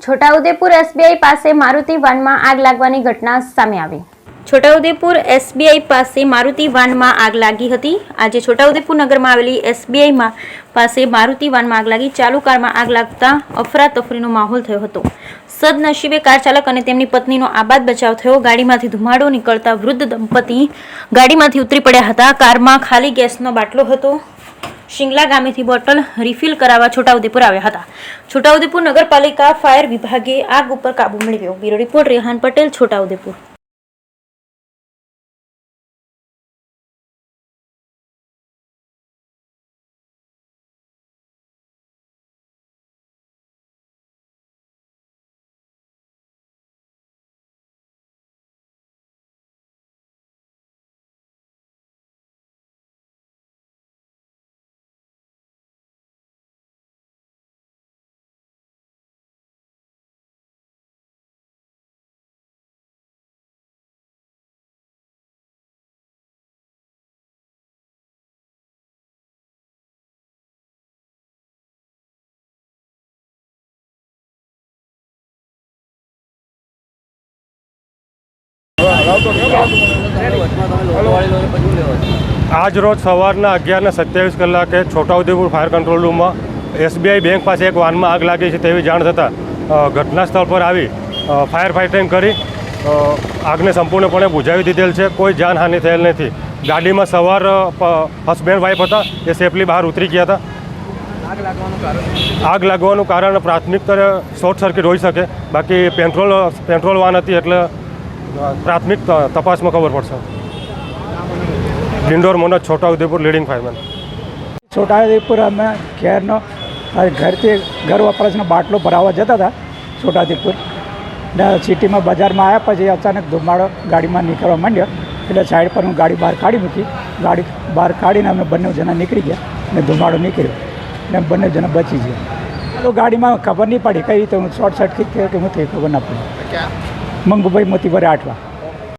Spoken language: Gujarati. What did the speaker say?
છોટાઉદેપુર એસબીઆઈ પાસે મારુતિ વાનમાં આગ લાગવાની ઘટના સામે આવી। છોટાઉદેપુર એસબીઆઈ પાસે મારુતિ વાનમાં આગ લાગી હતી। આજે છોટાઉદેપુર નગરમાં આવેલી એસબીઆઈ પાસે મારુતિ વાનમાં આગ લાગી। ચાલુ કારમાં આગ લાગતા અફરાતફરીનો માહોલ થયો હતો। સદનસીબે કાર ચાલક અને તેમની પત્નીનો આબાદ બચાવ થયો। ગાડીમાંથી ધુમાડો નીકળતા વૃદ્ધ દંપતી ગાડીમાંથી ઉતરી પડ્યા હતા। કારમાં ખાલી ગેસનો બાટલો હતો। શિંગલા ગામેથી બોટલ રિફિલ કરાવવા છોટાઉદેપુર આવ્યા હતા। છોટાઉદેપુર નગરપાલિકા ફાયર વિભાગે આગ ઉપર કાબુ મેળવ્યો। Bureau report Rehan Patel, Chhota Udepur. आज रोज सवारना 11:27 કલાકે છોટાઉદેપુર ફાયર કંટ્રોલ રૂમમાં એસબીઆઈ બેંક પાસે એક વાનમાં આગ લાગી છે તેવી જાણ થતાં ઘટના સ્થળ પર આવી ફાયર ફાઇટિંગ કરી આગને સંપૂર્ણપણે બુઝાવી દીધેલ છે। કોઈ જાનહાનિ થયેલ નથી। ગાડીમાં સવાર હસબેન્ડ વાઇફ હતા, એ સેફલી બહાર ઉતરી ગયા હતા। આગ લાગવાનું કારણ પ્રાથમિક સ્તરે શોર્ટ સર્કિટ હોઈ શકે, બાકી પેટ્રોલ વાન હતી એટલે प्राथमिक तपास में खबर पड़े। Dindor Manoj, Chhota Udepur, leading fireman. छोटाउदेपुर में खेरनो घर से घर वपराशनो बाटलो भरावा जता था। छोटाउदेपुर सिटी में बजार में आया पछी अचानक धुमाड़ो गाड़ी में निकलवा मांड्यो એટલે સાઈડ પર હું ગાડી બહાર કાઢી મૂકી। ગાડી બહાર કાઢીને અમે બંને જણા નીકળી ગયા ને ધુમાડો નીકળ્યો ને બંને જણા બચી ગયા। તો ગાડીમાં ખબર નહીં પડી કઈ રીતે હું શોર્ટ સર્કિટ થયો કે હું તે ખબર ના પડી। મંગુભાઈ મોતીભરે 8વા।